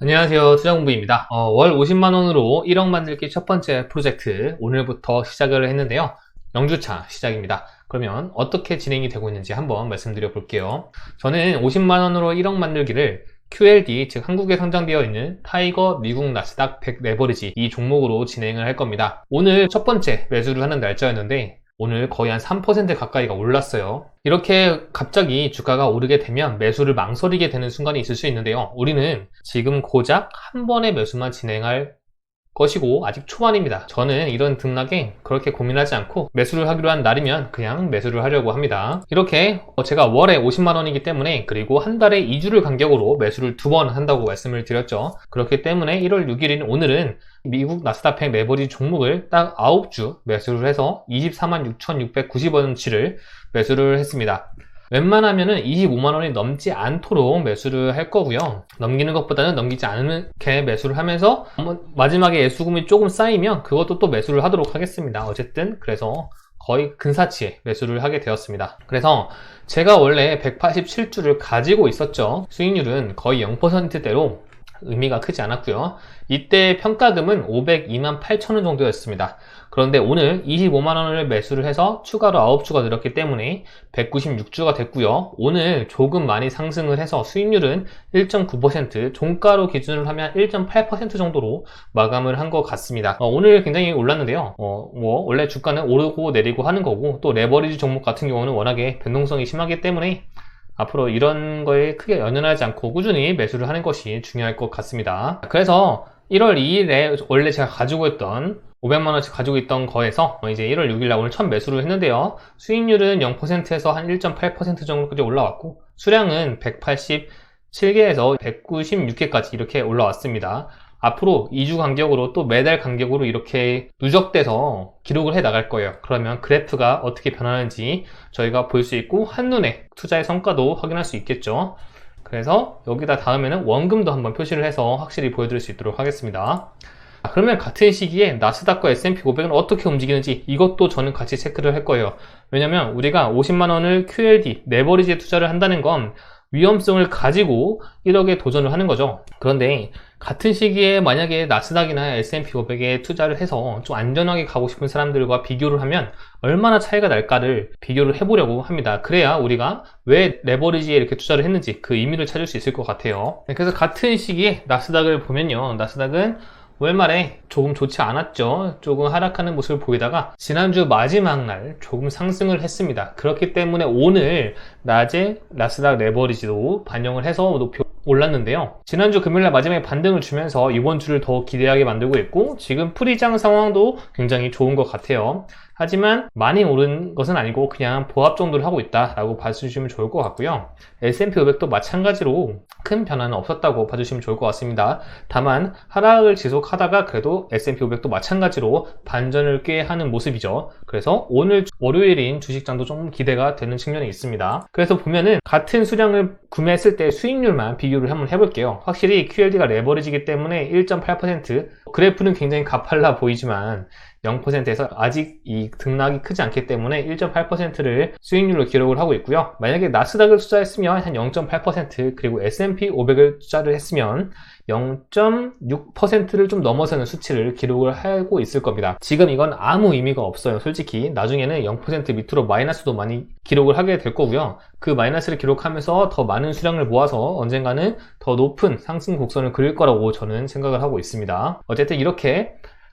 안녕하세요. 투자공부입니다. 월 50만원으로 1억 만들기 첫 번째 프로젝트 오늘부터 시작을 했는데요. 0주차 시작입니다. 그러면 어떻게 진행이 되고 있는지 한번 말씀드려 볼게요. 저는 50만원으로 1억 만들기를 QLD, 즉 한국에 상장되어 있는 타이거 미국 나스닥 100 레버리지 이 종목으로 진행을 할 겁니다. 오늘 첫 번째 매수를 하는 날짜였는데 오늘 거의 한 3% 가까이가 올랐어요. 이렇게 갑자기 주가가 오르게 되면 매수를 망설이게 되는 순간이 있을 수 있는데요. 우리는 지금 고작 한 번의 매수만 진행할 것이고 아직 초반입니다. 저는 이런 등락에 그렇게 고민하지 않고 매수를 하기로 한 날이면 그냥 매수를 하려고 합니다. 이렇게 제가 월에 50만원이기 때문에, 그리고 한 달에 2주를 간격으로 매수를 2번 한다고 말씀을 드렸죠. 그렇기 때문에 1월 6일인 오늘은 미국 나스닥 100 레버리지 종목을 딱 9주 매수를 해서 246,690원치를 매수를 했습니다. 웬만하면은 25만원이 넘지 않도록 매수를 할 거고요. 넘기는 것보다는 넘기지 않게 매수를 하면서 마지막에 예수금이 조금 쌓이면 그것도 또 매수를 하도록 하겠습니다. 어쨌든 그래서 거의 근사치에 매수를 하게 되었습니다. 그래서 제가 원래 187주를 가지고 있었죠. 수익률은 거의 0%대로 의미가 크지 않았고요. 이때 평가금은 502만 8천원 정도였습니다. 그런데 오늘 25만원을 매수를 해서 추가로 9주가 늘었기 때문에 196주가 됐고요. 오늘 조금 많이 상승을 해서 수익률은 1.9%, 종가로 기준으로 하면 1.8% 정도로 마감을 한 것 같습니다. 오늘 굉장히 올랐는데요. 원래 주가는 오르고 내리고 하는 거고, 또 레버리지 종목 같은 경우는 워낙에 변동성이 심하기 때문에 앞으로 이런 거에 크게 연연하지 않고 꾸준히 매수를 하는 것이 중요할 것 같습니다. 그래서 1월 2일에 원래 제가 가지고 있던 500만원씩 가지고 있던 거에서 이제 1월 6일날 오늘 첫 매수를 했는데요. 수익률은 0%에서 한 1.8% 정도까지 올라왔고, 수량은 187개에서 196개까지 이렇게 올라왔습니다. 앞으로 2주 간격으로 또 매달 간격으로 이렇게 누적돼서 기록을 해 나갈 거예요. 그러면 그래프가 어떻게 변하는지 저희가 볼 수 있고, 한눈에 투자의 성과도 확인할 수 있겠죠. 그래서 여기다 다음에는 원금도 한번 표시를 해서 확실히 보여드릴 수 있도록 하겠습니다. 그러면 같은 시기에 나스닥과 S&P 500은 어떻게 움직이는지 이것도 저는 같이 체크를 할 거예요. 왜냐면 우리가 50만원을 QLD, 레버리지에 투자를 한다는 건 위험성을 가지고 1억에 도전을 하는 거죠. 그런데 같은 시기에 만약에 나스닥이나 S&P 500에 투자를 해서 좀 안전하게 가고 싶은 사람들과 비교를 하면 얼마나 차이가 날까를 비교를 해보려고 합니다. 그래야 우리가 왜 레버리지에 이렇게 투자를 했는지 그 의미를 찾을 수 있을 것 같아요. 그래서 같은 시기에 나스닥을 보면요, 나스닥은 월 말에 조금 좋지 않았죠. 조금 하락하는 모습을 보이다가 지난주 마지막 날 조금 상승을 했습니다. 그렇기 때문에 오늘 낮에 나스닥 레버리지도 반영을 해서 높이 올랐는데요. 지난주 금요일날 마지막에 반등을 주면서 이번 주를 더 기대하게 만들고 있고, 지금 프리장 상황도 굉장히 좋은 것 같아요. 하지만 많이 오른 것은 아니고 그냥 보합 정도를 하고 있다라고 봐주시면 좋을 것 같고요. S&P 500도 마찬가지로 큰 변화는 없었다고 봐주시면 좋을 것 같습니다. 다만 하락을 지속하다가 그래도 S&P 500도 마찬가지로 반전을 꾀하는 모습이죠. 그래서 오늘 월요일인 주식장도 좀 기대가 되는 측면이 있습니다. 그래서 보면은 같은 수량을 구매했을 때 수익률만 비교를 한번 해볼게요. 확실히 QLD가 레버리지이기 때문에 1.8%, 그래프는 굉장히 가팔라 보이지만 0%에서 아직 이 등락이 크지 않기 때문에 1.8%를 수익률로 기록을 하고 있고요. 만약에 나스닥을 투자했으면 한 0.8%, 그리고 S&P 500을 투자를 했으면 0.6%를 좀 넘어서는 수치를 기록을 하고 있을 겁니다. 지금 이건 아무 의미가 없어요. 솔직히 나중에는 0% 밑으로 마이너스도 많이 기록을 하게 될 거고요. 그 마이너스를 기록하면서 더 많은 수량을 모아서 언젠가는 더 높은 상승 곡선을 그릴 거라고 저는 생각을 하고 있습니다. 어쨌든 이렇게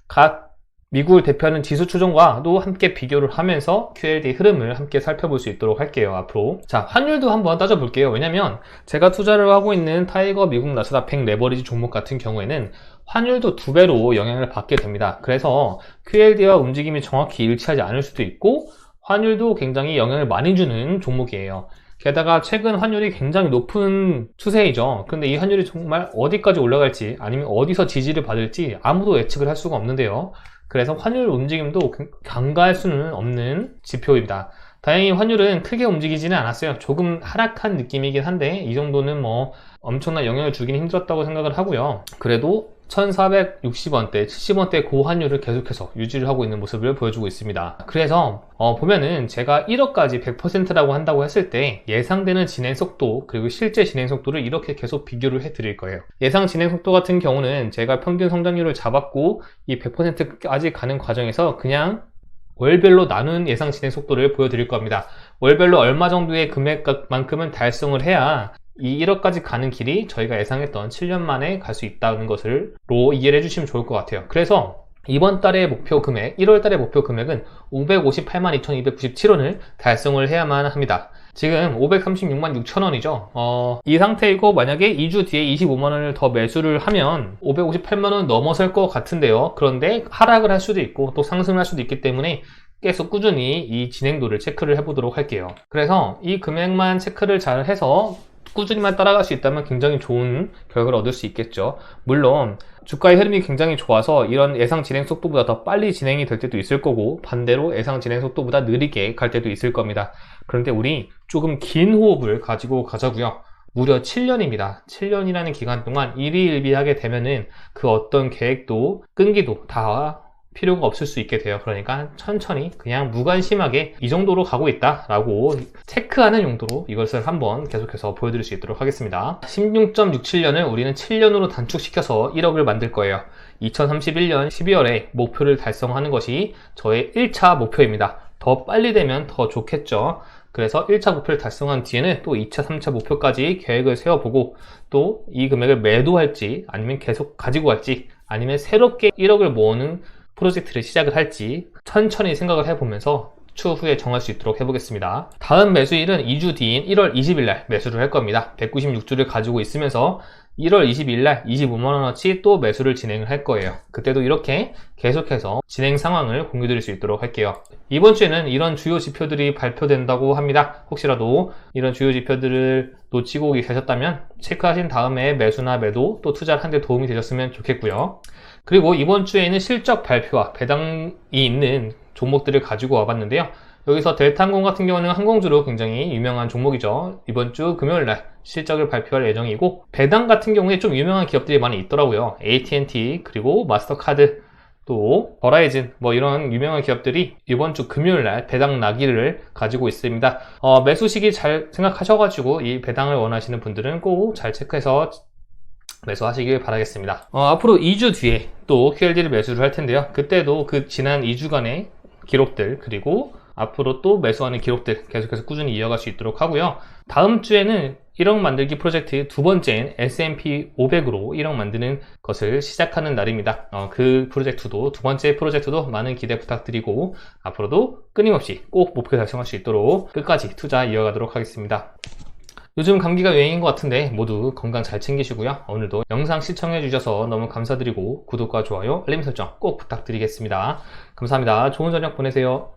각 미국을 대표하는 지수 추종과도 함께 비교를 하면서 QLD 흐름을 함께 살펴볼 수 있도록 할게요, 앞으로. 자, 환율도 한번 따져볼게요. 왜냐면 제가 투자를 하고 있는 타이거 미국 나스닥 100 레버리지 종목 같은 경우에는 환율도 2배로 영향을 받게 됩니다. 그래서 QLD와 움직임이 정확히 일치하지 않을 수도 있고, 환율도 굉장히 영향을 많이 주는 종목이에요. 게다가 최근 환율이 굉장히 높은 추세이죠. 그런데 이 환율이 정말 어디까지 올라갈지, 아니면 어디서 지지를 받을지 아무도 예측을 할 수가 없는데요. 그래서 환율 움직임도 간과할 수는 없는 지표입니다. 다행히 환율은 크게 움직이지는 않았어요. 조금 하락한 느낌이긴 한데 이 정도는 뭐 엄청난 영향을 주기는 힘들었다고 생각을 하고요. 그래도 1460원대, 70원대 고환율을 계속해서 유지를 하고 있는 모습을 보여주고 있습니다. 그래서 보면은 제가 1억까지 100%라고 한다고 했을 때 예상되는 진행 속도 그리고 실제 진행 속도를 이렇게 계속 비교를 해 드릴 거예요. 예상 진행 속도 같은 경우는 제가 평균 성장률을 잡았고 이 100%까지 가는 과정에서 그냥 월별로 나눈 예상 진행 속도를 보여드릴 겁니다. 월별로 얼마 정도의 금액만큼은 달성을 해야 이 1억까지 가는 길이 저희가 예상했던 7년 만에 갈 수 있다는 것을 이해를 해주시면 좋을 것 같아요. 그래서 이번 달의 목표 금액, 1월 달의 목표 금액은 558만 2297원을 달성을 해야만 합니다. 지금 536만 6천원이죠. 이 상태이고 만약에 2주 뒤에 25만원을 더 매수를 하면 558만원 넘어설 것 같은데요. 그런데 하락을 할 수도 있고 또 상승을 할 수도 있기 때문에 계속 꾸준히 이 진행도를 체크를 해보도록 할게요. 그래서 이 금액만 체크를 잘 해서 꾸준히만 따라갈 수 있다면 굉장히 좋은 결과를 얻을 수 있겠죠. 물론 주가의 흐름이 굉장히 좋아서 이런 예상 진행 속도보다 더 빨리 진행이 될 때도 있을 거고 반대로 예상 진행 속도보다 느리게 갈 때도 있을 겁니다. 그런데 우리 조금 긴 호흡을 가지고 가자고요. 무려 7년입니다. 7년이라는 기간 동안 일희일비하게 되면은 그 어떤 계획도 끈기도 다 필요가 없을 수 있게 돼요. 그러니까 천천히 그냥 무관심하게 이 정도로 가고 있다 라고 체크하는 용도로 이것을 한번 계속해서 보여드릴 수 있도록 하겠습니다. 16.67년을 우리는 7년으로 단축시켜서 1억을 만들 거예요. 2031년 12월에 목표를 달성하는 것이 저의 1차 목표입니다. 더 빨리 되면 더 좋겠죠. 그래서 1차 목표를 달성한 뒤에는 또 2차, 3차 목표까지 계획을 세워보고 또 이 금액을 매도할지 아니면 계속 가지고 갈지 아니면 새롭게 1억을 모으는 프로젝트를 시작을 할지 천천히 생각을 해보면서 추후에 정할 수 있도록 해보겠습니다. 다음 매수일은 2주 뒤인 1월 20일 날 매수를 할 겁니다. 196주를 가지고 있으면서 1월 20일 날 25만원어치 또 매수를 진행을 할 거예요. 그때도 이렇게 계속해서 진행 상황을 공유 드릴 수 있도록 할게요. 이번 주에는 이런 주요 지표들이 발표된다고 합니다. 혹시라도 이런 주요 지표들을 놓치고 계셨다면 체크하신 다음에 매수나 매도 또 투자를 하는 데 도움이 되셨으면 좋겠고요. 그리고 이번 주에는 실적 발표와 배당이 있는 종목들을 가지고 와봤는데요. 여기서 델타항공 같은 경우는 항공주로 굉장히 유명한 종목이죠. 이번 주 금요일날 실적을 발표할 예정이고 배당 같은 경우에 좀 유명한 기업들이 많이 있더라고요. AT&T 그리고 마스터카드 또 버라이즌 이런 유명한 기업들이 이번 주 금요일날 배당 나기를 가지고 있습니다. 매수 시기 잘 생각하셔가지고 이 배당을 원하시는 분들은 꼭 잘 체크해서 매수하시길 바라겠습니다. 앞으로 2주 뒤에 또 QLD를 매수를 할 텐데요. 그때도 그 지난 2주간의 기록들 그리고 앞으로 또 매수하는 기록들 계속해서 꾸준히 이어갈 수 있도록 하고요. 다음 주에는 1억 만들기 프로젝트의 두 번째인 S&P 500으로 1억 만드는 것을 시작하는 날입니다. 그 프로젝트도 두 번째 프로젝트도 많은 기대 부탁드리고 앞으로도 끊임없이 꼭 목표 달성할 수 있도록 끝까지 투자 이어가도록 하겠습니다. 요즘 감기가 유행인 것 같은데 모두 건강 잘 챙기시고요. 오늘도 영상 시청해 주셔서 너무 감사드리고 구독과 좋아요, 알림 설정 꼭 부탁드리겠습니다. 감사합니다. 좋은 저녁 보내세요.